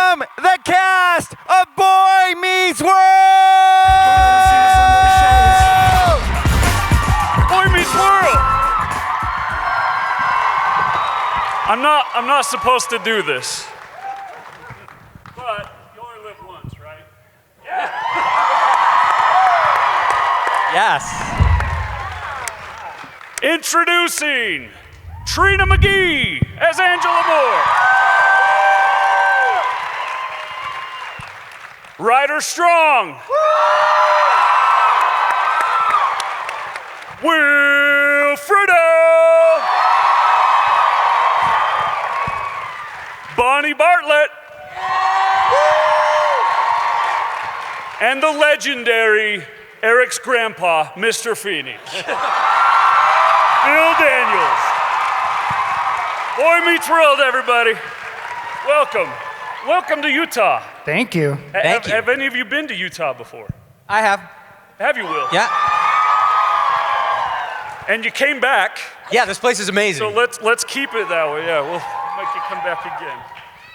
welcome the cast of Boy Meets World! Boy Meets World! I'm not supposed to do this. But you only live once, right? Yeah! Yes. Introducing Trina McGee as Angela Moore. Ryder Strong. Will Friedle. Bonnie Bartlett. And the legendary Eric's grandpa, Mr. Feeny. Bill Daniels. Boy Meets World, everybody. Welcome. Welcome to Utah. Thank you. Thank you. Have any of you been to Utah before? I have. Have you, Will? Yeah. And you came back. Yeah, this place is amazing. So let's keep it that way. Yeah, we'll make you come back again.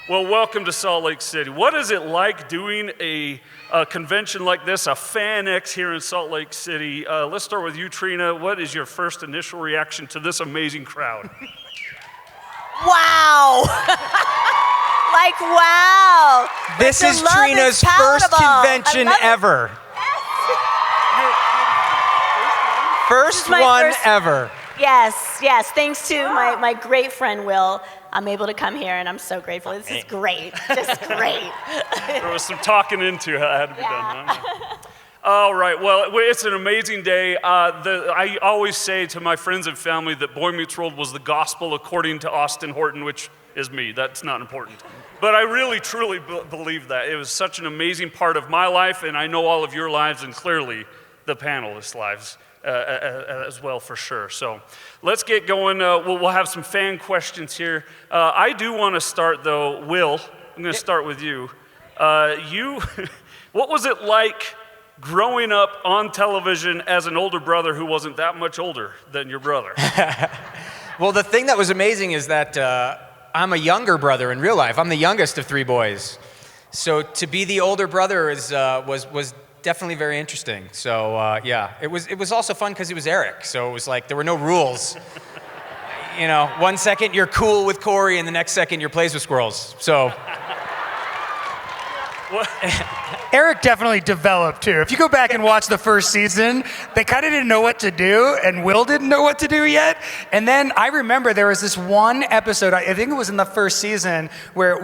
Well, welcome to Salt Lake City. What is it like doing a convention like this, a FanX here in Salt Lake City? Let's start with you, Trina. What is your first initial reaction to this amazing crowd? Wow. Like, wow. This The is love Trina's first palatable. convention I love it. ever. First my one first- ever. Yes. Thanks to my great friend, Will, I'm able to come here, and I'm so grateful. This is great. Just great. There was some talking into how it had to be done. Huh? All right, well, it's an amazing day. I always say to my friends and family that Boy Meets World was the gospel according to Austin Horton, which is me. That's not important. But I really, truly believe that. It was such an amazing part of my life, and I know all of your lives, and clearly the panelists' lives as well, for sure. So let's get going. We'll have some fan questions here. I do want to start, though. Will, I'm going to start with you. What was it like growing up on television as an older brother who wasn't that much older than your brother? Well, the thing that was amazing is that I'm a younger brother in real life. I'm the youngest of three boys. So to be the older brother was definitely very interesting. So yeah, it was also fun because it was Eric. So it was like there were no rules. You know, 1 second you're cool with Cory, and the next second you're plays with squirrels. So. Eric definitely developed too. If you go back and watch the first season, they kind of didn't know what to do, and Will didn't know what to do yet. And then I remember there was this one episode, I think it was in the first season, where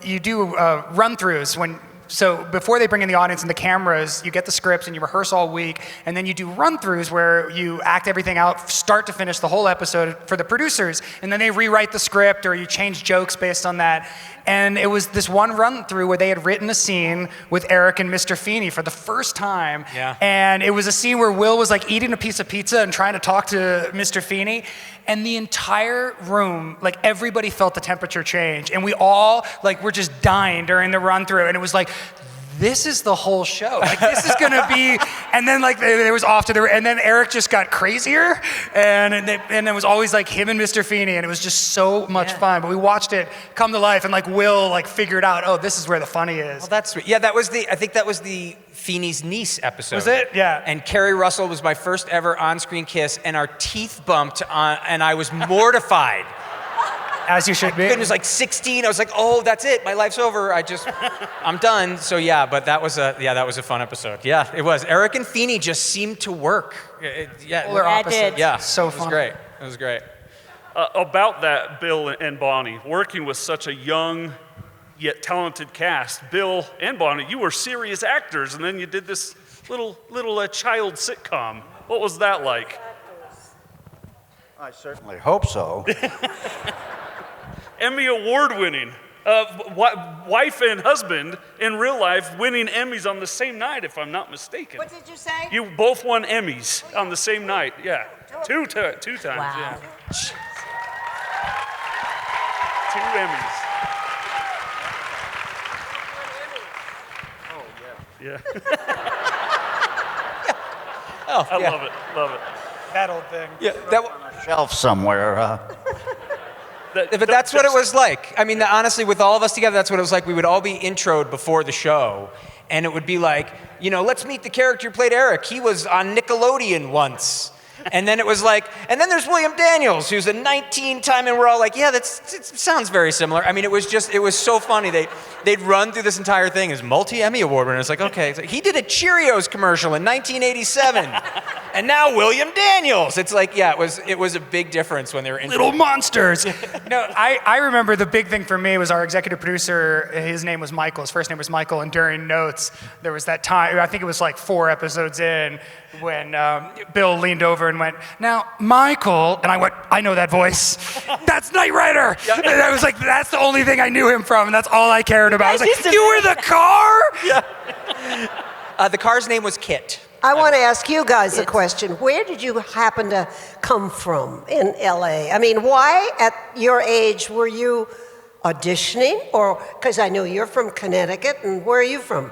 you do run-throughs when. So before they bring in the audience and the cameras, you get the scripts and you rehearse all week, and then you do run-throughs where you act everything out, start to finish, the whole episode for the producers, and then they rewrite the script or you change jokes based on that. And it was this one run-through where they had written a scene with Eric and Mr. Feeny for the first time. Yeah. And it was a scene where Will was like eating a piece of pizza and trying to talk to Mr. Feeny. And the entire room, like everybody felt the temperature change. And we all were just dying during the run-through. And it was like, this is the whole show. Like, this is gonna be, and then there was off to the, and then Eric just got crazier, and it was always like him and Mr. Feeny, and it was just so much fun. But we watched it come to life, and Will figured out, oh, this is where the funny is. Well, that's sweet. Yeah, I think that was the Feeny's niece episode. Was it? Yeah. And Carrie Russell was my first ever on-screen kiss, and our teeth bumped on, and I was mortified. As you should be. It was like 16. I was like, oh, that's it. My life's over. I'm done. So yeah, but that was a fun episode. Yeah, it was. Eric and Feeny just seemed to work. Polar opposites. Yeah, so fun. It was great. About that, Bill and Bonnie, working with such a young yet talented cast. Bill and Bonnie, you were serious actors, and then you did this little child sitcom. What was that like? I certainly hope so. Emmy Award winning. Wife and husband in real life winning Emmys on the same night, if I'm not mistaken. What did you say? You both won Emmys on the same night. Yeah. Two times. Wow. Yeah. 2 Emmys. Oh, Yeah. Oh, I yeah. love it. That old thing. Yeah, On a shelf somewhere. But that's what it was like. I mean, honestly, with all of us together, that's what it was like. We would all be introed before the show, and it would be like, let's meet the character who played Eric. He was on Nickelodeon once. And then it was like, and then there's William Daniels, who's a 19-time, and we're all like, yeah, it sounds very similar. I mean, it was so funny. They'd run through this entire thing as multi-Emmy Award winner. It's like, okay, he did a Cheerios commercial in 1987, and now William Daniels. It's like, yeah, it was a big difference when they were Little monsters. I remember the big thing for me was our executive producer. His name was Michael. His first name was Michael, and during notes, there was that time, I think it was like 4 episodes in, when Bill leaned over and went, now, Michael, and I went, I know that voice. That's Knight Rider. And I was like, that's the only thing I knew him from, and that's all I cared about. I was like, you were the car? Yeah. The car's name was Kit. I want to ask you guys a question. Where did you happen to come from in LA? I mean, why at your age were you auditioning? Or, because I know you're from Connecticut, and where are you from?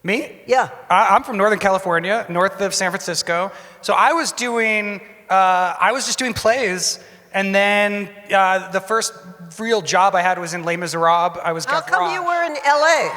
Me? Yeah. I'm from Northern California, north of San Francisco. So I was just doing plays, and then the first real job I had was in Les Miserables. I was How come you were in LA?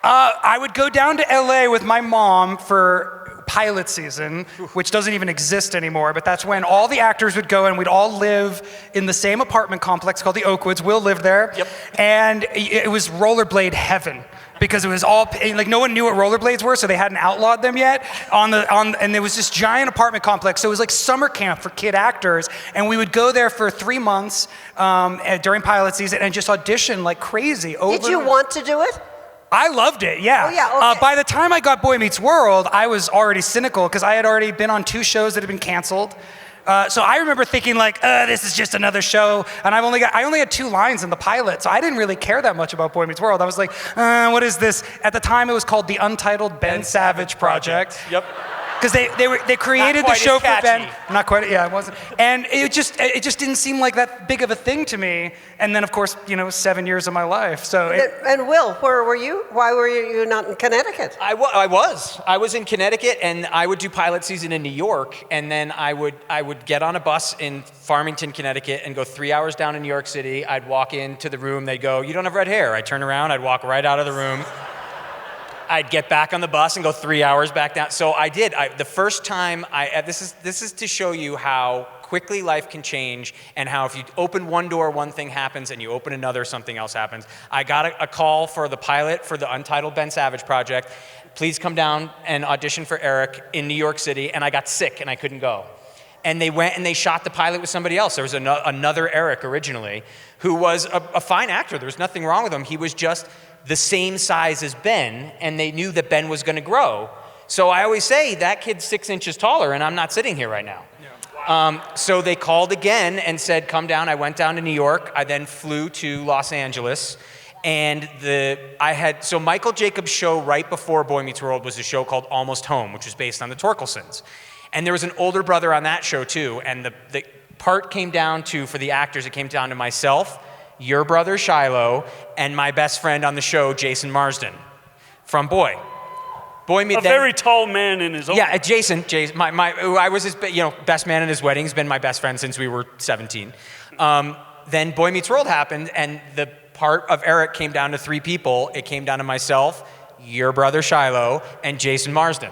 I would go down to LA with my mom for pilot season, which doesn't even exist anymore, but that's when all the actors would go and we'd all live in the same apartment complex called the Oakwoods. Will lived there. Yep. And it was rollerblade heaven. Because it was all, like, no one knew what rollerblades were, so they hadn't outlawed them yet. And there was this giant apartment complex, so it was like summer camp for kid actors, and we would go there for 3 months during pilot season and just audition like crazy. Did you want to do it? I loved it, yeah. Oh, yeah, okay. By the time I got Boy Meets World, I was already cynical because I had already been on 2 shows that had been canceled. So I remember thinking like, this is just another show, and I only had 2 lines in the pilot, so I didn't really care that much about Boy Meets World. I was like, what is this? At the time, it was called the Untitled Ben Savage Project. Yep. Because they created the show for Ben. Not quite, yeah, it wasn't. And it just didn't seem like that big of a thing to me. And then, of course, 7 years of my life. So. And Will, where were you? Why were you not in Connecticut? I was in Connecticut, and I would do pilot season in New York, and then I would get on a bus in Farmington, Connecticut, and go 3 hours down to New York City. I'd walk into the room. They'd go, "You don't have red hair." I'd turn around. I'd walk right out of the room. I'd get back on the bus and go 3 hours back down. So I did. The first time this is to show you how quickly life can change, and how if you open one door, one thing happens, and you open another, something else happens. I got a call for the pilot for the Untitled Ben Savage Project. Please come down and audition for Eric in New York City. And I got sick and I couldn't go. And they went and they shot the pilot with somebody else. There was another Eric originally, who was a fine actor. There was nothing wrong with him. He was just the same size as Ben, and they knew that Ben was going to grow. So I always say, that kid's 6 inches taller, and I'm not sitting here right now. Yeah. Wow. So they called again and said, come down. I went down to New York. I then flew to Los Angeles. And so Michael Jacobs' show right before Boy Meets World was a show called Almost Home, which was based on the Torkelsons. And there was an older brother on that show too. And the part came down to, for the actors, it came down to myself, your brother Shiloh, and my best friend on the show, Jason Marsden, from Boy. Very tall man in his own. Yeah, Jason, I was his best man in his wedding. He's been my best friend since we were 17. Then Boy Meets World happened, and the part of Eric came down to 3 people. It came down to myself, your brother Shiloh, and Jason Marsden.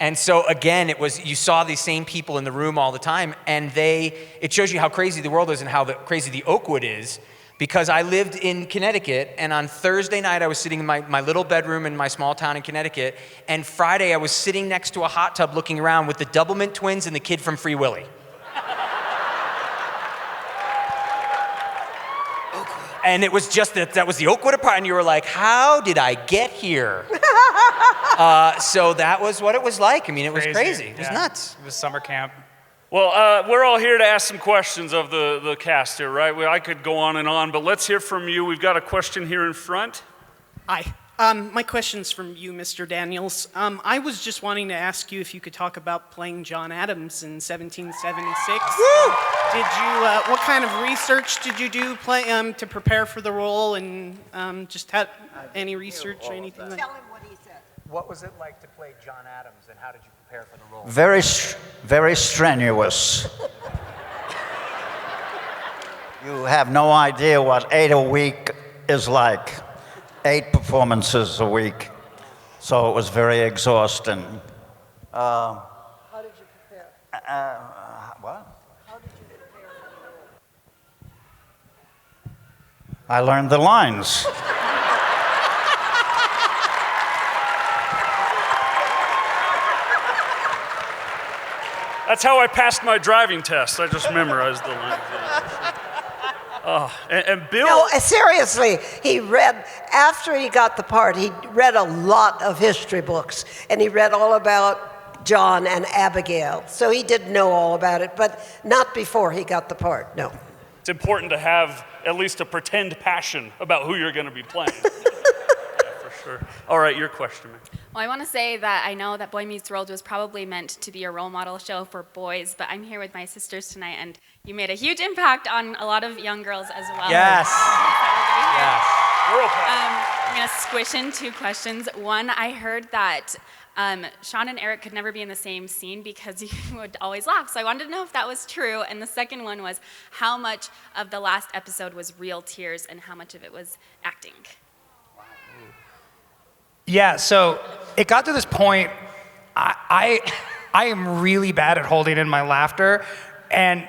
And so again, you saw these same people in the room all the time, and it shows you how crazy the world is and how crazy the Oakwood is. Because I lived in Connecticut, and on Thursday night I was sitting in my little bedroom in my small town in Connecticut, and Friday I was sitting next to a hot tub looking around with the Doublemint twins and the kid from Free Willy. And it was just that was the Oakwood apartment, and you were like, how did I get here? So that was what it was like. I mean, it was crazy. It was nuts. It was summer camp. Well, we're all here to ask some questions of the cast here, right? I could go on and on, but let's hear from you. We've got a question here in front. Hi. My question's from you, Mr. Daniels. I was just wanting to ask you if you could talk about playing John Adams in 1776. Woo! What kind of research did you do to prepare for the role, and just had any research or anything like that? Tell him what he said. What was it like to play John Adams, and how did you prepare for the role? Very strenuous. You have no idea what 8 a week is like. 8 performances a week. So it was very exhausting. How did you prepare? What? How did you prepare for the role? I learned the lines. That's how I passed my driving test. I just memorized the lines. And Bill. No, seriously, he read, after he got the part, he read a lot of history books, and he read all about John and Abigail. So he did know all about it, but not before he got the part, no. It's important to have at least a pretend passion about who you're going to be playing. Yeah, for sure. All right, your question, man. Well, I want to say that I know that Boy Meets World was probably meant to be a role model show for boys, but I'm here with my sisters tonight, and you made a huge impact on a lot of young girls as well. Yes. Yes. Girl power. I'm going to squish in 2 questions. One, I heard that Shawn and Eric could never be in the same scene because you would always laugh. So I wanted to know if that was true. And the second one was how much of the last episode was real tears and how much of it was acting? Yeah, so it got to this point, I am really bad at holding in my laughter, and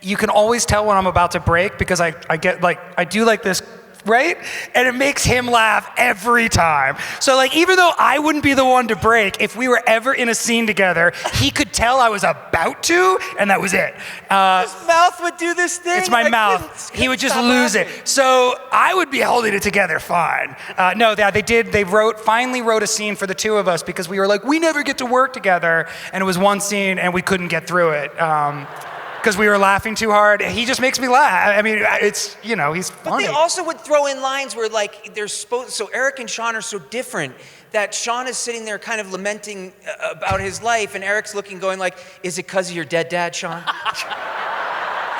you can always tell when I'm about to break because I get like, I do like this, right? And it makes him laugh every time. So like, even though I wouldn't be the one to break, if we were ever in a scene together, he could tell I was about to, and that was it. His mouth would do this thing. It's my mouth. He would just lose it. So I would be holding it together fine. No, they did. They finally wrote a scene for the 2 of us because we were like, we never get to work together. And it was one scene and we couldn't get through it because we were laughing too hard. He just makes me laugh. I mean, it's, he's funny. But they also would throw in lines where like they're supposed, so Eric and Shawn are so different that Shawn is sitting there kind of lamenting about his life and Eric's looking going like, is it because of your dead dad, Shawn?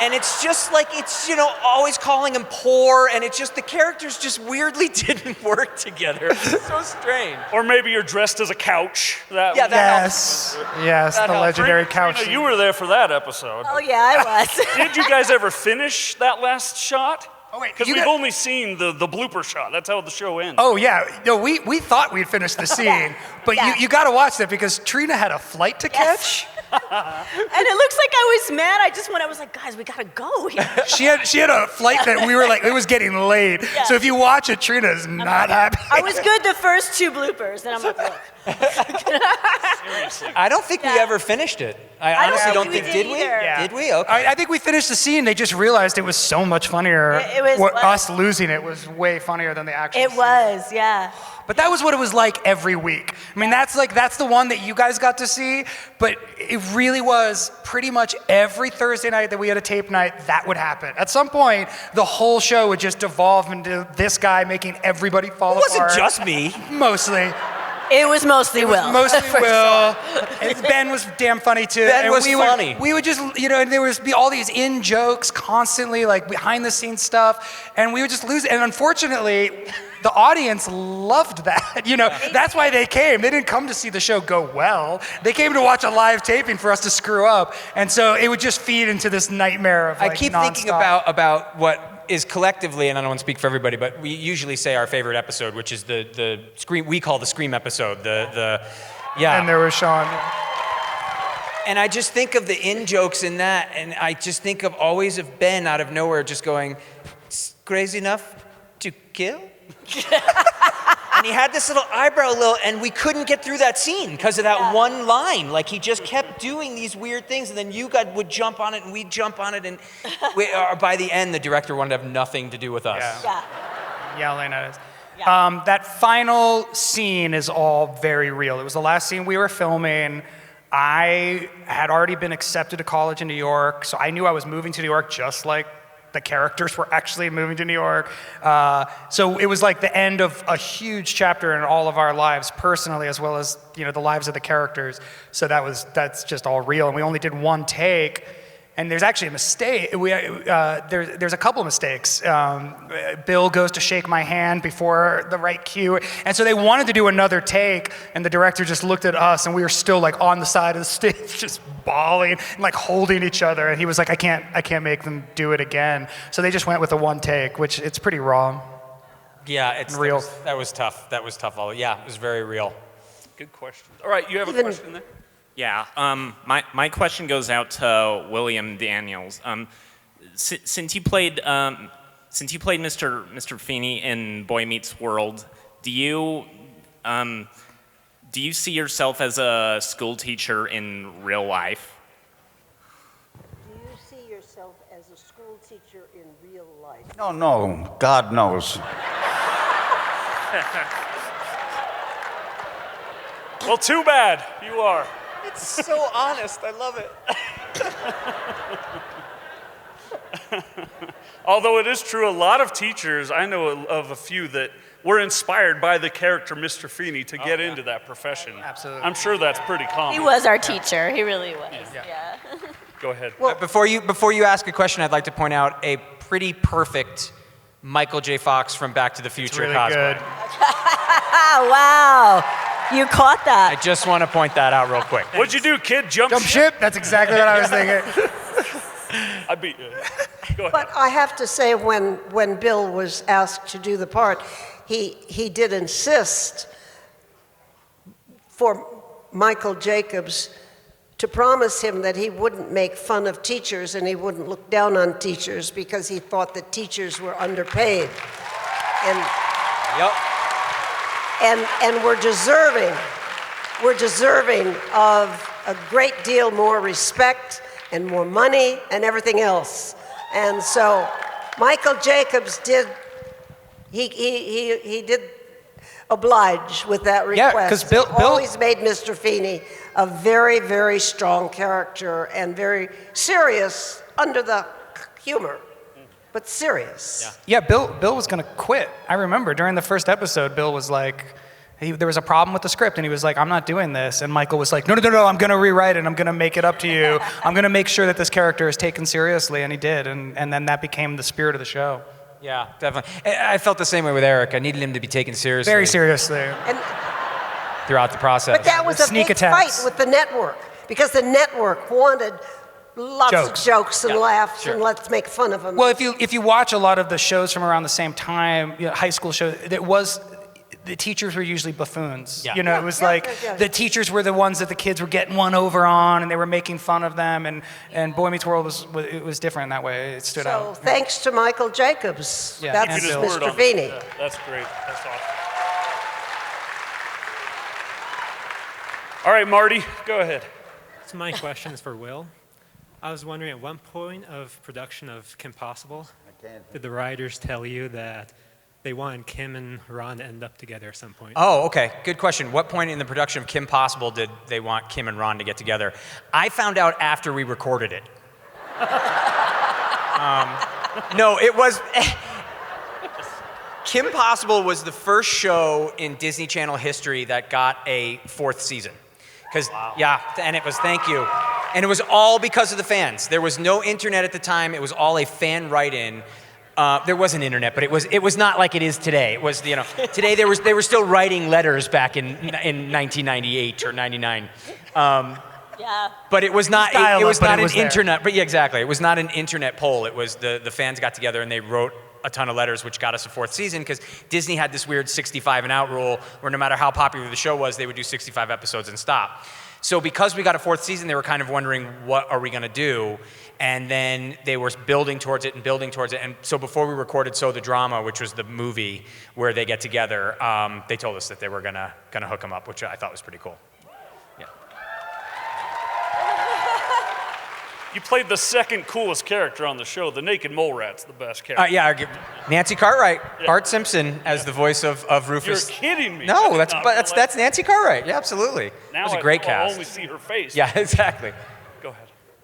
And it's just like, it's, always calling him poor, and it's just, the characters just weirdly didn't work together. It's so strange. Or maybe you're dressed as a couch. That Yes, the legendary couch. Trina, you were there for that episode. Oh, yeah, I was. Did you guys ever finish that last shot? Oh, wait, Because we've only seen the blooper shot. That's how the show ends. Oh yeah, no, we thought we'd finished the scene, but Yeah. you got to watch that because Trina had a flight to catch. And it looks like I was mad. I was like, guys, we gotta go here. She had a flight that we were like, it was getting late. Yeah. So if you watch it, Trina's not happy. I was good the first 2 bloopers, and I'm like, look. Seriously. I don't think we ever finished it. I honestly don't think, did we? either. Did we? Okay. I think we finished the scene. They just realized it was so much funnier. It was us losing it was way funnier than the actual It scene. was, yeah. But that was what it was like every week. I mean, that's the one that you guys got to see, but it really was pretty much every Thursday night that we had a tape night, that would happen. At some point, the whole show would just devolve into this guy making everybody fall It apart. wasn't just me. Mostly. It was mostly Will. Mostly For Will. And Ben was damn funny too. Ben and was funny. We would just, and there would be all these in jokes constantly, like behind the scenes stuff, and we would just lose it. And unfortunately, the audience loved that. That's why they came. They didn't come to see the show go well. They came to watch a live taping for us to screw up. And so it would just feed into this nightmare of like I keep nonstop. thinking about what is collectively, and I don't want to speak for everybody, but we usually say our favorite episode, which is the Scream, we call the Scream episode, yeah. And there was Shawn. And I just think of the in-jokes in that, and I just think of always of Ben out of nowhere just going, crazy enough to kill? And he had this little eyebrow and we couldn't get through that scene because of that one line. Like he just kept doing these weird things, and then you guys would jump on it and we'd jump on it, and by the end, the director wanted to have nothing to do with us. Yeah. Yelling at us. Yeah. That final scene is all very real. It was the last scene we were filming. I had already been accepted to college in New York, so I knew I was moving to New York just like the characters were actually moving to New York. So it was like the end of a huge chapter in all of our lives personally, as well as the lives of the characters. So that's just all real. And we only did one take. And there's actually a mistake. There's a couple mistakes. Bill goes to shake my hand before the right cue. And so they wanted to do another take, and the director just looked at us, and we were still like on the side of the stage, just bawling and like holding each other. And he was like, I can't make them do it again. So they just went with a one take, which it's pretty raw. Yeah, it's real. That was tough. That was tough. Yeah, it was very real. Good question. All right, you have a question there? Yeah, my question goes out to William Daniels. Since you played Mr. Feeny in Boy Meets World, do you see yourself as a school teacher in real life? Do you see yourself as a school teacher in real life? No, God knows. Well, too bad. You are. It's so honest. I love it. Although it is true, a lot of teachers, I know of a few that were inspired by the character Mr. Feeny to get into that profession. Absolutely. I'm sure that's pretty common. He was our teacher. He really was. Yeah. Go ahead. Before you ask a question, I'd like to point out a pretty perfect Michael J. Fox from Back to the Future Really cosplay. good. Wow. You caught that. I just want to point that out real quick. What'd you do, kid? Jump Jump ship? That's exactly what I was thinking. I beat you. Go ahead. But I have to say, when Bill was asked to do the part, he did insist for Michael Jacobs to promise him that he wouldn't make fun of teachers and he wouldn't look down on teachers because he thought that teachers were underpaid. Yep. And we're deserving of a great deal more respect and more money and everything else. And so Michael Jacobs did oblige with that request. Yeah, 'cause Bill always made Mr. Feeny a very, very strong character and very serious under the humor, but serious. Yeah, Bill was going to quit. I remember during the first episode, Bill was like, there was a problem with the script, and he was like, I'm not doing this. And Michael was like, no, I'm going to rewrite it. I'm going to make it up to you. I'm going to make sure that this character is taken seriously, and he did. And then that became the spirit of the show. Yeah, definitely. I felt the same way with Eric. I needed him to be taken seriously. Very seriously. And, throughout the process. but that was a Sneak big attacks. fight with the network because the network wanted lots of jokes and laughs and let's make fun of them. Well, if you watch a lot of the shows from around the same time, high school shows, the teachers were usually buffoons. Yeah. It was like the teachers were the ones that the kids were getting one over on, and they were making fun of them. And Boy Meets World was different in that way. It stood out. So thanks to Michael Jacobs. Yeah, That's and Bill. Mr. Feeny. Yeah, that's great. That's awesome. All right, Marty, go ahead. So my question is for Will. I was wondering, at one point of production of Kim Possible, did the writers tell you that they wanted Kim and Ron to end up together at some point? Oh, okay. Good question. What point in the production of Kim Possible did they want Kim and Ron to get together? I found out after we recorded it. No, it was... Kim Possible was the first show in Disney Channel history that got a 4th season. And it was, thank you. And it was all because of the fans. There was no internet at the time. It was all a fan write-in. There was an internet, but it was not like it is today. It was, today they were still writing letters back in 1998 or 99. But it was not an internet. But yeah, exactly. It was not an internet poll. It was the fans got together and they wrote a ton of letters, which got us a 4th season because Disney had this weird 65 and out rule where no matter how popular the show was, they would do 65 episodes and stop. So because we got a 4th season, they were kind of wondering, what are we going to do? And then they were building towards it. And so before we recorded So the Drama, which was the movie where they get together, they told us that they were gonna hook them up, which I thought was pretty cool. Yeah. You played the second coolest character on the show. The Naked Mole Rat's the best character. Nancy Cartwright, Bart Simpson as the voice of Rufus. You're kidding me. No, that's Nancy Cartwright. Yeah, absolutely. Now it was a great cast. I only see her face. Yeah, exactly. Go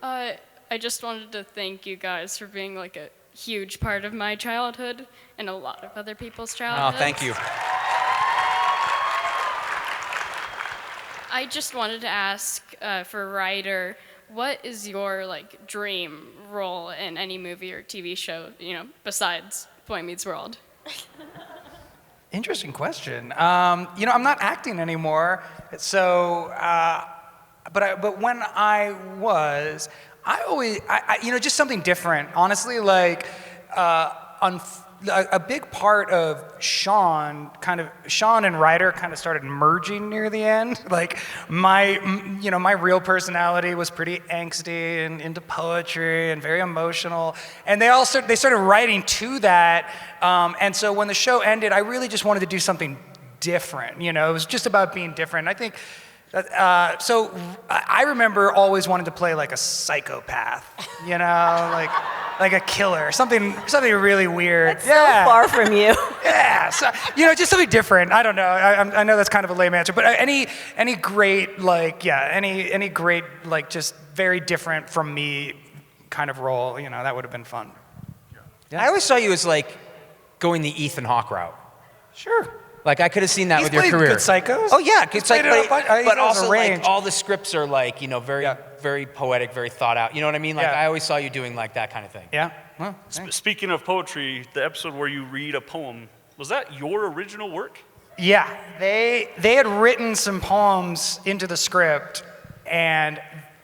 ahead. I just wanted to thank you guys for being like a huge part of my childhood and a lot of other people's childhoods. Oh, thank you. I just wanted to ask for Ryder, what is your dream role in any movie or TV show, besides Boy Meets World? Interesting question. I'm not acting anymore, so but when I was, I always, just something different. Honestly, a big part of Shawn and Ryder kind of started merging near the end. Like my real personality was pretty angsty and into poetry and very emotional. And they started writing to that. And so when the show ended, I really just wanted to do something different. It was just about being different. I think. So I remember always wanting to play like a psychopath, like a killer, something really weird. That's so far from you. Yeah, so, just something different. I don't know. I know that's kind of a lame answer, but any great any great just very different from me kind of role, that would have been fun. Yeah. I always saw you as going the Ethan Hawke route. Sure. I could have seen that He's with your played career. Good Psychos. Oh yeah, good played psycho. But also range. all the scripts are very, very poetic, very thought out. You know what I mean? I always saw you doing that kind of thing. Yeah. Well, Speaking of poetry, the episode where you read a poem, was that your original work? Yeah, they had written some poems into the script, and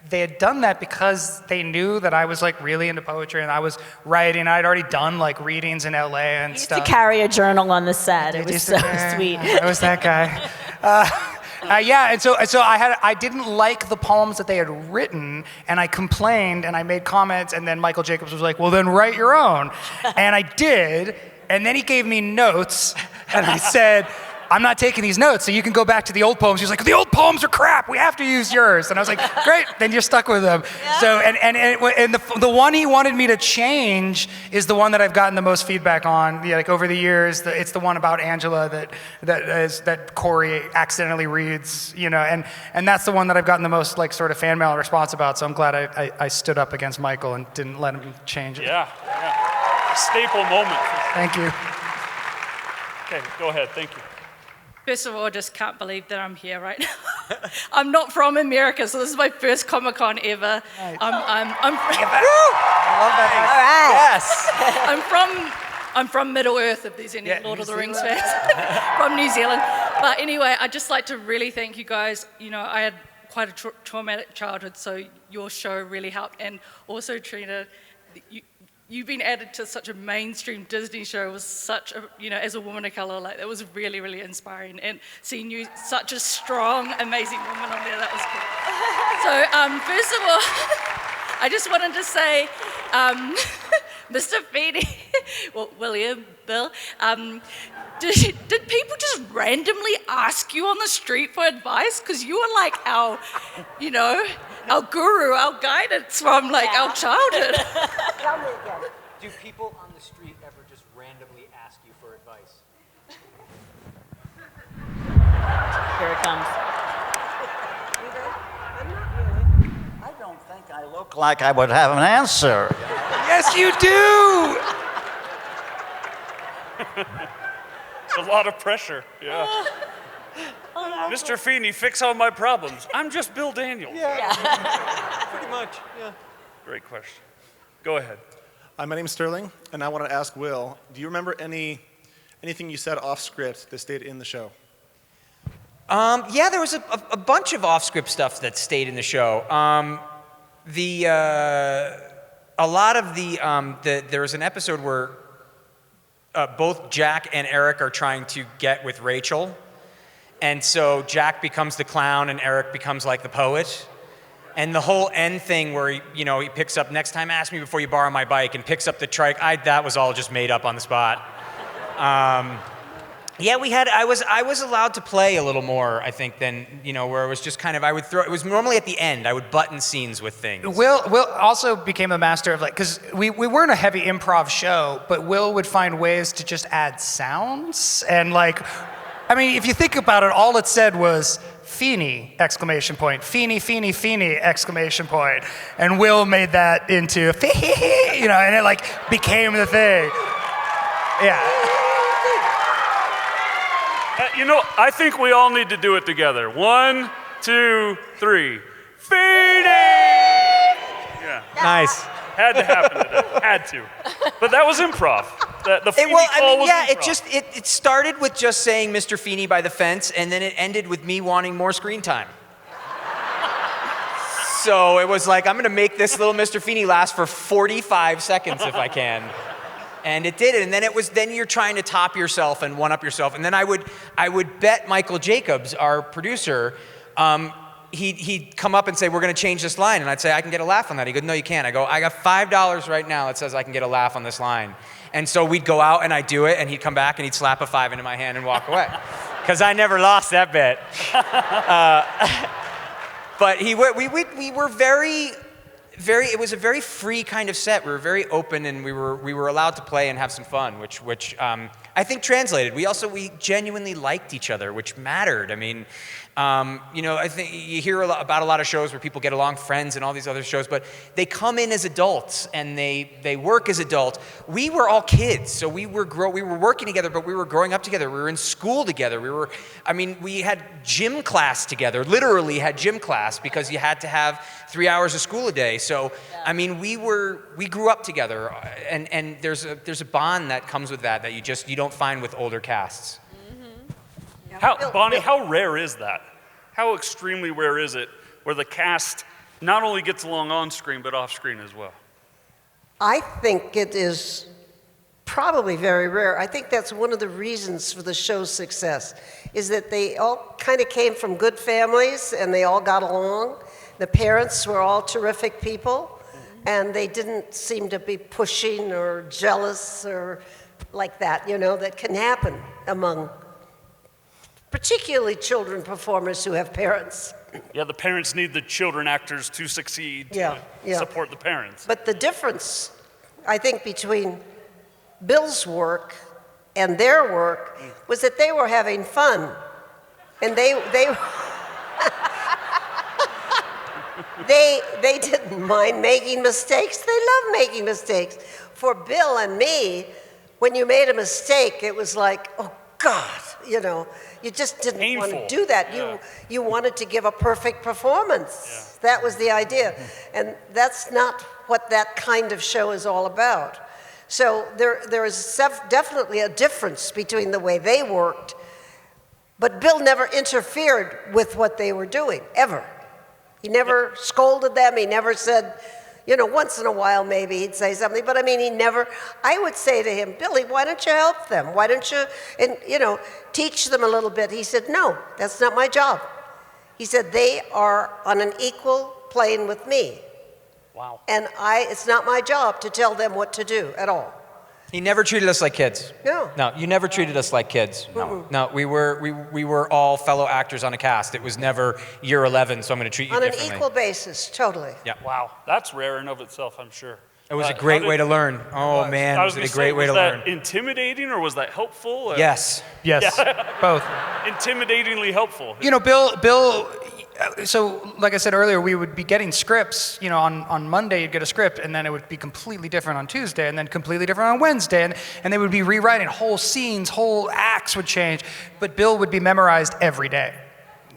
they had done that because they knew that I was really into poetry, and I was writing. I'd already done readings in LA and stuff. Used to carry a journal on the set. It was so sweet. I was that guy. And so I didn't like the poems that they had written, and I complained and I made comments, and then Michael Jacobs was like, "Well, then write your own," and I did, and then he gave me notes, and I said, "I'm not taking these notes, so you can go back to the old poems." He was like, "The old poems are crap. We have to use yours." And I was like, "Great, then you're stuck with them." Yeah. So and the one he wanted me to change is the one that I've gotten the most feedback on. Over the years, it's the one about Angela that Cory accidentally reads. And that's the one that I've gotten the most sort of fan mail response about. So I'm glad I stood up against Michael and didn't let him change it. Yeah. A staple moment. Thank you. Okay, go ahead. Thank you. First of all, I just can't believe that I'm here right now. I'm not from America, so this is my first Comic-Con ever. Nice. I'm I love that. All right. Yes. I'm from Middle Earth, if there's any Lord of the Rings fans. From New Zealand. But anyway, I'd just like to really thank you guys. I had quite a traumatic childhood, so your show really helped. And also, Trina, you've been added to such a mainstream Disney show was such a, as a woman of color, it was really, really inspiring. And seeing you, such a strong, amazing woman on there, that was cool. So, first of all, I just wanted to say, Mr. Feeny, well, William, Bill, did people just randomly ask you on the street for advice? Because you were our, our guru, our guidance from our childhood. Tell me again. Do people on the street ever just randomly ask you for advice? Here it comes. I don't think I look like I would have an answer. Yes, you do. A lot of pressure, yeah. Mr. Feeny, fix all my problems. I'm just Bill Daniels. Yeah. Pretty much, yeah. Great question. Go ahead. My name's Sterling, and I want to ask Will, do you remember anything you said off script that stayed in the show? Yeah, there was a bunch of off-script stuff that stayed in the show. A lot of there was an episode where both Jack and Eric are trying to get with Rachel, and so Jack becomes the clown and Eric becomes the poet. And the whole end thing where he picks up, "Next time ask me before you borrow my bike," and picks up the trike. That was all just made up on the spot. Yeah, I was allowed to play a little more, I think, than where it was just kind of it was normally at the end. I would button scenes with things. Will also became a master of because we weren't a heavy improv show, but Will would find ways to just add sounds and if you think about it, all it said was Feeny, exclamation point. Feeny, Feeny, Feeny, exclamation point. And Will made that into, and it became the thing. Yeah. I think we all need to do it together. 1, 2, 3. Feeny! Nice. Had to happen today. Had to. But that was improv. The Feeny call was improv. It started with just saying Mr. Feeny by the fence, and then it ended with me wanting more screen time. So it was like, I'm gonna make this little Mr. Feeny last for 45 seconds if I can. And it did it, and then you're trying to top yourself and one up yourself. And then I would bet Michael Jacobs, our producer, he'd come up and say, we're gonna change this line. And I'd say, I can get a laugh on that. He'd go, no, you can't. I go, I got $5 right now that says I can get a laugh on this line. And so we'd go out and I'd do it, and he'd come back and he'd slap a 5 into my hand and walk away. Because I never lost that bet. But we were very, it was a very free kind of set. We were very open, and we were allowed to play and have some fun, which I think translated. We genuinely liked each other, which mattered. I mean, I think you hear about a lot of shows where people get along, Friends and all these other shows, but they come in as adults and they work as adults. We were all kids, so we were working together, but we were growing up together. We were in school together. We had gym class together, literally had gym class because you had to have 3 hours of school a day. So, I mean, we grew up together, and there's a bond that comes with that you don't find with older casts. Bonnie, how rare is that? How extremely rare is it where the cast not only gets along on screen, but off screen as well? I think it is probably very rare. I think that's one of the reasons for the show's success, is that they all kind of came from good families and they all got along. The parents were all terrific people, and they didn't seem to be pushing or jealous or like that, that can happen among particularly children performers who have parents. Yeah, the parents need the children actors to succeed, to support the parents. But the difference, I think, between Bill's work and their work was that they were having fun. And they didn't mind making mistakes. They loved making mistakes. For Bill and me, when you made a mistake, it was like, oh, God, you just didn't want to do that. Yeah. You wanted to give a perfect performance. Yeah. That was the idea. And that's not what that kind of show is all about. So there is definitely a difference between the way they worked, but Bill never interfered with what they were doing, ever. He never scolded them. He never said, once in a while maybe he'd say something, but I would say to him, Billy, why don't you help them? Why don't you, teach them a little bit? He said, no, that's not my job. He said, they are on an equal plane with me. Wow. And it's not my job to tell them what to do at all. He never treated us like kids. No. No, you never treated us like kids. No, we were all fellow actors on a cast. It was never year 11, so I'm going to treat you differently. On an equal basis, totally. Yeah. Wow, that's rare in of itself, I'm sure. It was a great way to learn. Oh man, was it a great way to learn. Was that intimidating or was that helpful? Yes, both. Intimidatingly helpful. Bill. So, like I said earlier, we would be getting scripts. On Monday you'd get a script, and then it would be completely different on Tuesday, and then completely different on Wednesday, and they would be rewriting whole scenes, whole acts would change. But Bill would be memorized every day.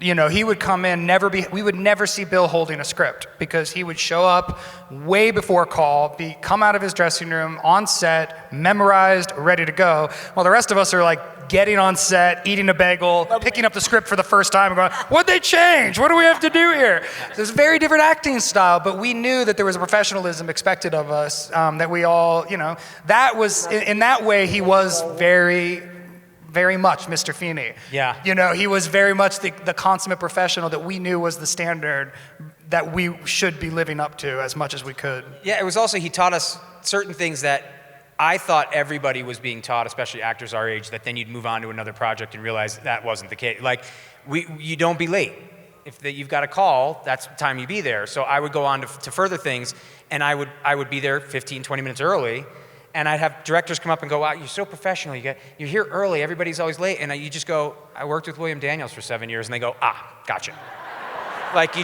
He would come in, we would never see Bill holding a script, because he would show up way before call, come out of his dressing room, on set, memorized, ready to go, while the rest of us are like getting on set, eating a bagel, picking up the script for the first time and going, what'd they change? What do we have to do here? There's a very different acting style, but we knew that there was a professionalism expected of us, that we all, that was, in that way, he was very, very much Mr. Feeny. Yeah. He was very much the consummate professional that we knew was the standard that we should be living up to as much as we could. Yeah, it was also, he taught us certain things that I thought everybody was being taught, especially actors our age, that then you'd move on to another project and realize that wasn't the case. Like, you don't be late. If you've got a call, that's the time you be there. So I would go on to further things, and I would be there 15, 20 minutes early, and I'd have directors come up and go, wow, you're so professional. You're here early. Everybody's always late. And you just go, I worked with William Daniels for 7 years. And they go, gotcha. Like,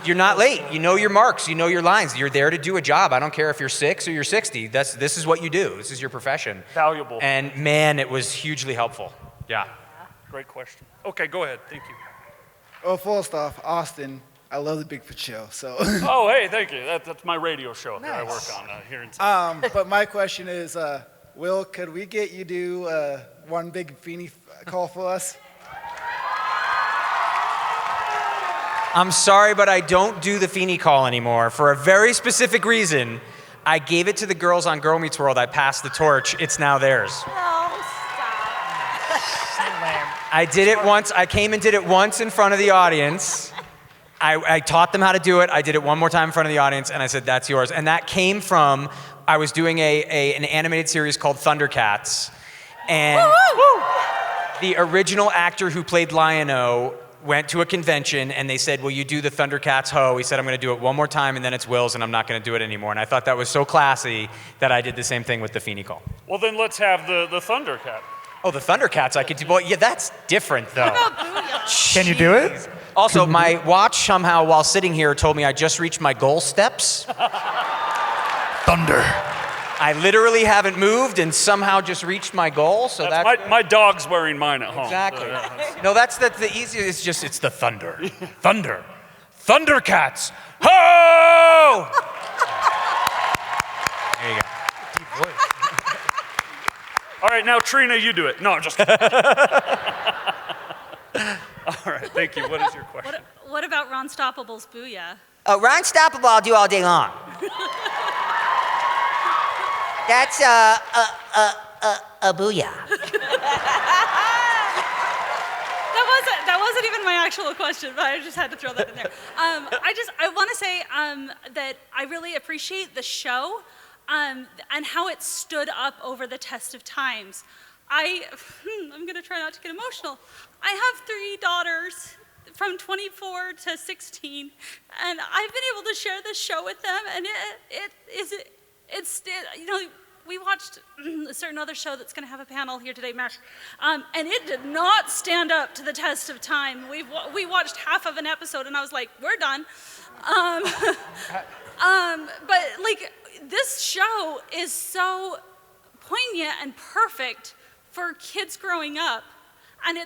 you're not late. You know your marks. You know your lines. You're there to do a job. I don't care if you're 6 or you're 60. This is what you do. This is your profession. Valuable. And man, it was hugely helpful. Yeah. Great question. Okay, go ahead. Thank you. Well, first off, Austin, I love the Bigfoot show. So. Oh, hey, thank you. That's my radio show that I work on here in town. But my question is, Will, could we get you to do one big Feeny call for us? I'm sorry, but I don't do the Feeny call anymore for a very specific reason. I gave it to the girls on Girl Meets World. I passed the torch. It's now theirs. I did it once. I came and did it once in front of the audience. I taught them how to do it. I did it one more time in front of the audience, and I said, that's yours. And that came from, I was doing an animated series called Thundercats. And the original actor who played Lion-O went to a convention, and they said, will you do the Thundercats ho? He said, I'm going to do it one more time, and then it's Will's, and I'm not going to do it anymore. And I thought that was so classy that I did the same thing with the Feeny call. Well, then let's have the Thundercat. Oh, the Thundercats I could do. Well, yeah, that's different, though. Can you do it? Also, my watch somehow, while sitting here, told me I just reached my goal steps. Thunder. I literally haven't moved and somehow just reached my goal, so that's my dog's wearing mine at home. Exactly. No, that's the easiest. It's the thunder. Thunder. Thundercats. Ho! There you go. Deep voice. All right, now Trina, you do it. No, I'm just kidding. All right, thank you. What is your question? What about Ron Stoppable's Booyah? Ron Stoppable, I'll do all day long. That's a booyah. That wasn't even my actual question, but I just had to throw that in there. I want to say that I really appreciate the show and how it stood up over the test of times. I'm gonna try not to get emotional. I have 3 daughters from 24 to 16, and I've been able to share this show with them, and we watched a certain other show that's going to have a panel here today, MASH, and it did not stand up to the test of time. We watched half of an episode, and I was like, we're done. But like, this show is so poignant and perfect for kids growing up, and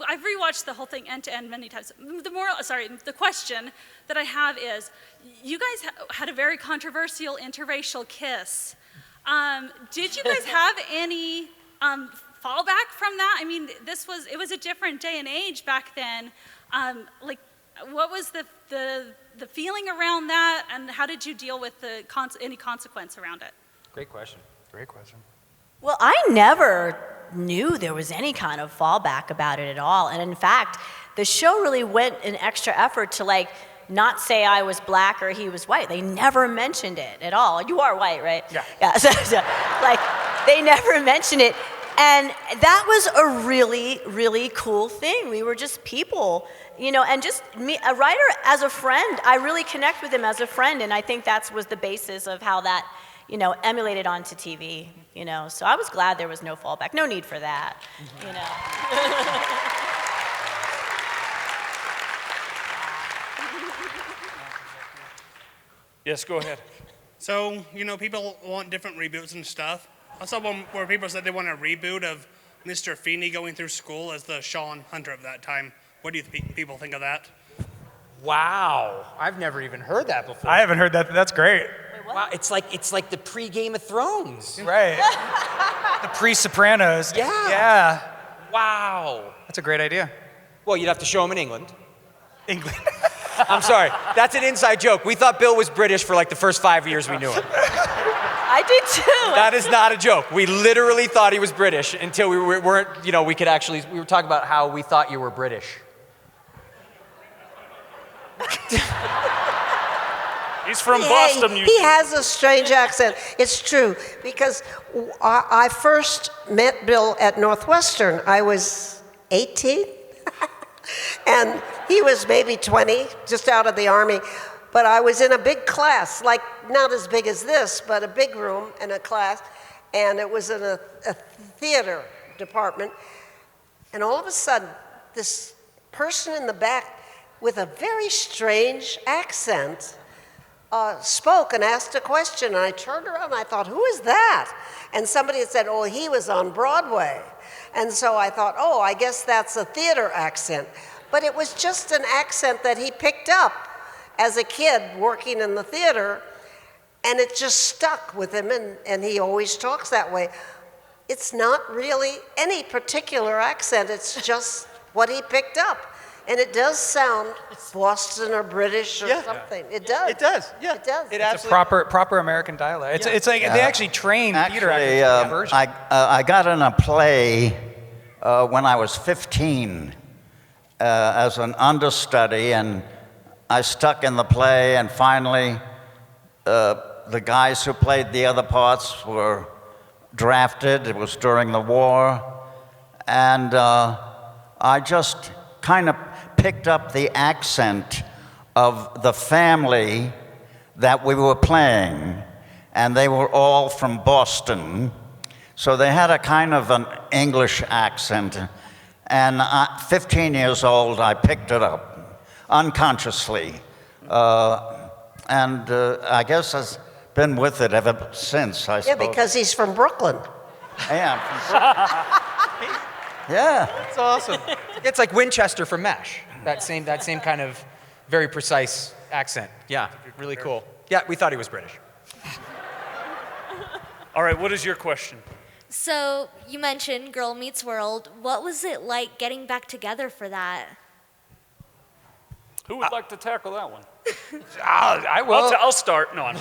I've rewatched the whole thing end to end many times. The question that I have is, you guys had a very controversial interracial kiss. Did you guys have any fallback from that? I mean, it was a different day and age back then. What was the feeling around that, and how did you deal with any consequence around it? Great question. Great question. Well, I never knew there was any kind of fallback about it at all. And in fact, the show really went an extra effort to not say I was black or he was white. They never mentioned it at all. You are white, right? Yeah. So, they never mentioned it. And that was a really, really cool thing. We were just people, and just me, a writer as a friend. I really connect with him as a friend, and I think that was the basis of how that, emulated onto TV, So I was glad there was no fallback. No need for that, Yes, go ahead. So, people want different reboots and stuff. I saw one where people said they want a reboot of Mr. Feeny going through school as the Shawn Hunter of that time. What do you people think of that? Wow, I've never even heard that before. I haven't heard that. That's great. Wow, it's like the pre-Game of Thrones. Right. The pre-Sopranos. Yeah. Yeah. Wow. That's a great idea. Well, you'd have to show him in England. England. I'm sorry. That's an inside joke. We thought Bill was British for the first 5 years we knew him. I did too. That is not a joke. We literally thought he was British until we weren't, we were talking about how we thought you were British. He's from Boston. He has a strange accent. It's true, because I first met Bill at Northwestern. I was 18, and he was maybe 20, just out of the Army. But I was in a big class, not as big as this, but a big room and a class, and it was in a theater department. And all of a sudden, this person in the back with a very strange accent spoke and asked a question. And I turned around and I thought, who is that? And somebody had said, oh, he was on Broadway. And so I thought, oh, I guess that's a theater accent. but it was just an accent that he picked up as a kid working in the theater, and it just stuck with him, and he always talks that way. It's not really any particular accent, it's just what he picked up. And it does sound Boston or British or something. It does. It does, yeah. It does. It's a proper American dialect. It's like they actually train theater actors for that version. I got in a play when I was 15 as an understudy, and I stuck in the play, and finally the guys who played the other parts were drafted. It was during the war, and I just kind of picked up the accent of the family that we were playing, and they were all from Boston, so they had a kind of an English accent, and 15 years old, I picked it up unconsciously, and I guess I've been with it ever since, I suppose. Yeah, because he's from Brooklyn. Yeah, I'm from Brooklyn. Yeah. That's awesome. It's like Winchester from MASH. That same kind of very precise accent. Yeah, really cool. Yeah, we thought he was British. All right, what is your question? So you mentioned Girl Meets World. What was it like getting back together for that? Who would like to tackle that one? I will. I'll start. No, I'm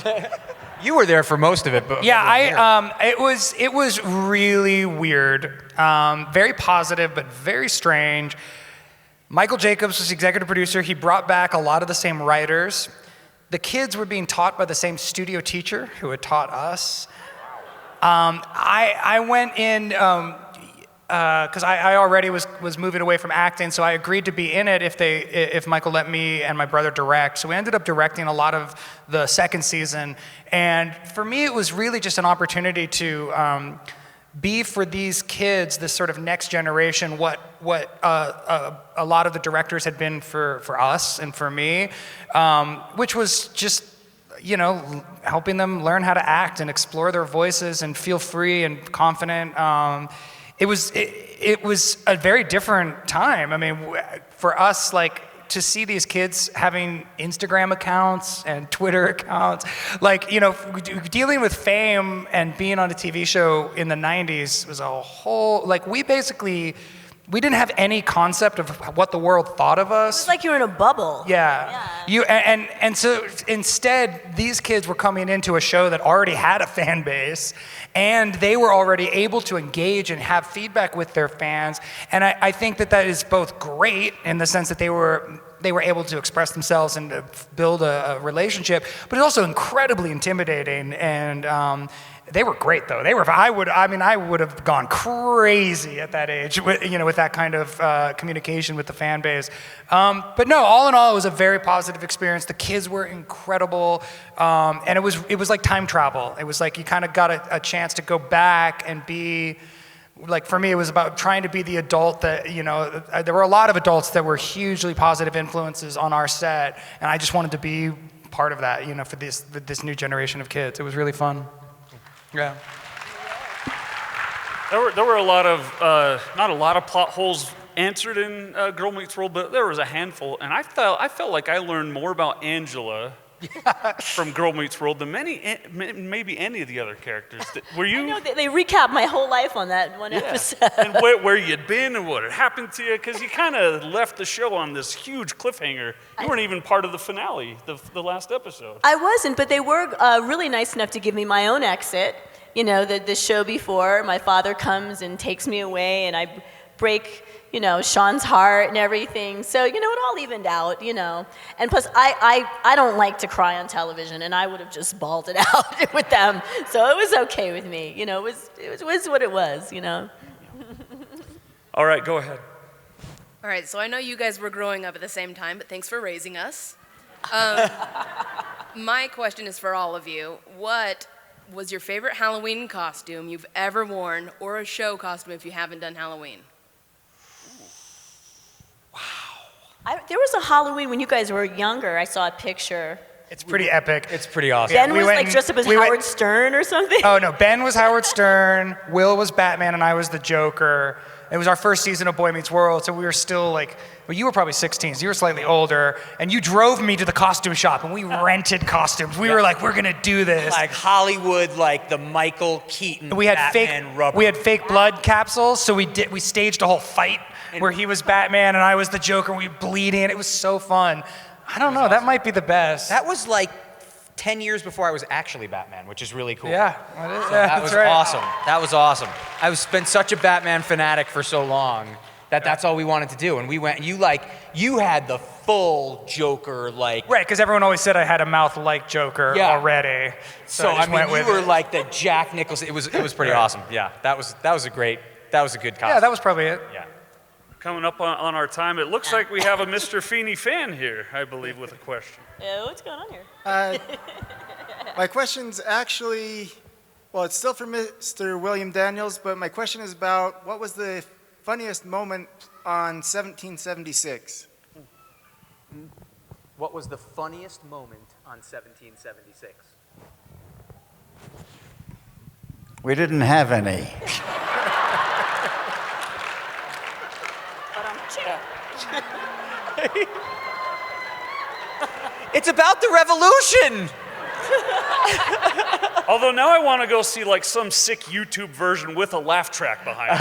You were there for most of it, but yeah, it was really weird, very positive but very strange. Michael Jacobs was the executive producer. He brought back a lot of the same writers. The kids were being taught by the same studio teacher who had taught us. I went in because I already was moving away from acting, so I agreed to be in it if Michael let me and my brother direct. So we ended up directing a lot of the second season, and for me it was really just an opportunity to be for these kids, this sort of next generation, what a lot of the directors had been for us and for me, which was just, you know, helping them learn how to act and explore their voices and feel free and confident. It was a very different time. I mean, for us, like, to see these kids having Instagram accounts and Twitter accounts, like, you know, dealing with fame and being on a TV show in the 90s was a whole, like, we didn't have any concept of what the world thought of us. It was like you were in a bubble. Yeah. And so instead, these kids were coming into a show that already had a fan base, and they were already able to engage and have feedback with their fans. And I think that is both great in the sense that they were able to express themselves and build a relationship, but it's also incredibly intimidating. And they were great, though. I would have gone crazy at that age, with that kind of communication with the fan base. But no, all in all, it was a very positive experience. The kids were incredible, and it was like time travel. It was like you kind of got a chance to go back and be. Like, for me, it was about trying to be the adult that, there were a lot of adults that were hugely positive influences on our set, and I just wanted to be part of that, for this new generation of kids. It was really fun. Yeah. There were a lot of, not a lot of plot holes answered in Girl Meets World, but there was a handful, and I felt like I learned more about Angela from Girl Meets World than maybe any of the other characters. Were you? I know, they recapped my whole life on that one episode. And where you'd been and what had happened to you, because you kind of left the show on this huge cliffhanger. You weren't even part of the finale, the last episode. I wasn't, but they were really nice enough to give me my own exit. The show before, my father comes and takes me away, and I break Shawn's heart and everything. So, it all evened out, And plus, I don't like to cry on television, and I would have just bawled it out with them. So it was okay with me. It was what it was, All right, go ahead. All right, so I know you guys were growing up at the same time, but thanks for raising us. My question is for all of you. What was your favorite Halloween costume you've ever worn, or a show costume if you haven't done Halloween? There was a Halloween when you guys were younger. I saw a picture. It's pretty epic. It's pretty awesome. Ben was dressed up as Howard Stern or something. Oh no, Ben was Howard Stern. Will was Batman, and I was the Joker. It was our first season of Boy Meets World, so we were still like, well, you were probably 16, so you were slightly older, and you drove me to the costume shop, and we rented costumes. We were like, we're gonna do this. Like Hollywood, like the Michael Keaton We had Batman rubber. We had fake blood capsules, so we staged a whole fight where he was Batman and I was the Joker. We were bleeding. It was so fun. I don't know. That might be the best. That was like 10 years before I was actually Batman, which is really cool. Yeah, So that was awesome. That was awesome. I've been such a Batman fanatic for so long that that's all we wanted to do. And we went. You had the full Joker like. Right, because everyone always said I had a mouth like Joker already. So I just went you with were it. like the Jack Nicholson. It was pretty awesome. Yeah, that was a good costume. Yeah, that was probably it. Yeah. Coming up on our time, it looks like we have a Mr. Feeny fan here, I believe, with a question. Yeah, what's going on here? My question's actually, well, it's still for Mr. William Daniels, but my question is about what was the funniest moment on 1776? What was the funniest moment on 1776? We didn't have any. It's about the revolution. Although now I want to go see like some sick YouTube version with a laugh track behind it.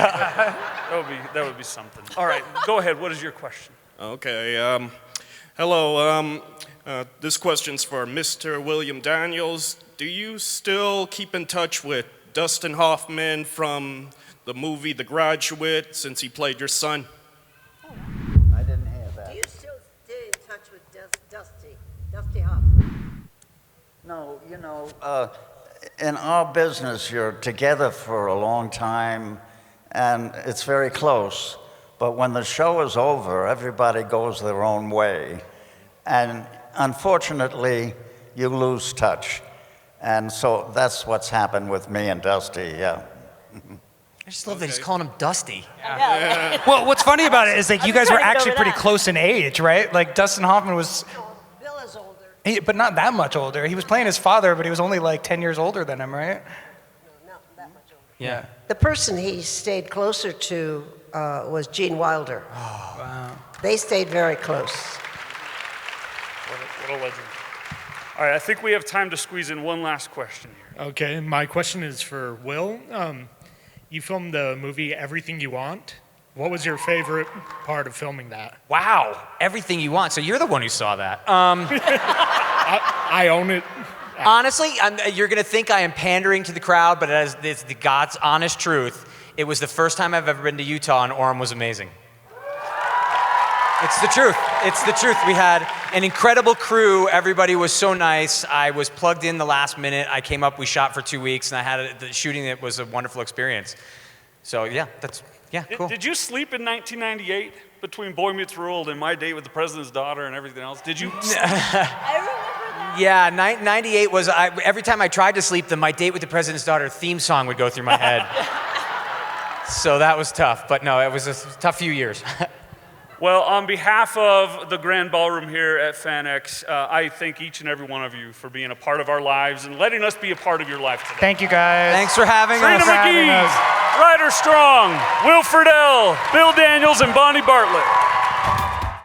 That would be something. All right, go ahead. What is your question? Okay. Hello. This question's for Mr. William Daniels. Do you still keep in touch with Dustin Hoffman from the movie The Graduate, since he played your son? I didn't hear that. Do you still stay in touch with Dusty Hoffman? No, in our business, you're together for a long time, and it's very close. But when the show is over, everybody goes their own way. And unfortunately, you lose touch. And so that's what's happened with me and Dusty, yeah. I just love that he's calling him Dusty. Well, what's funny about it is like you guys were trying to get actually over pretty that. close in age, right? Like Dustin Hoffman was, Bill is older. but not that much older. He was playing his father, but he was only like 10 years older than him, right? No, not that much older. Yeah. The person he stayed closer to was Gene Wilder. Oh, wow. They stayed very close. What a legend. All right, I think we have time to squeeze in one last question here. Okay, my question is for Will. You filmed the movie Everything You Want. What was your favorite part of filming that? Wow, Everything You Want. So you're the one who saw that. I own it. Honestly, you're going to think I am pandering to the crowd, but it's the God's honest truth. It was the first time I've ever been to Utah, and Orem was amazing. It's the truth. It's the truth. We had an incredible crew. Everybody was so nice. I was plugged in the last minute. I came up, we shot for 2 weeks, and I had the shooting. It was a wonderful experience. So yeah, cool. Did you sleep in 1998 between Boy Meets World and My Date with the President's Daughter and everything else? Did you? Yeah, 98 was, every time I tried to sleep, the My Date with the President's Daughter theme song would go through my head. So that was tough, but no, it was a tough few years. Well, on behalf of the Grand Ballroom here at FanX, I thank each and every one of you for being a part of our lives and letting us be a part of your life today. Thank you, guys. Thanks for having Serena us. McGee, Ryder Strong, Will Friedle, Bill Daniels, and Bonnie Bartlett.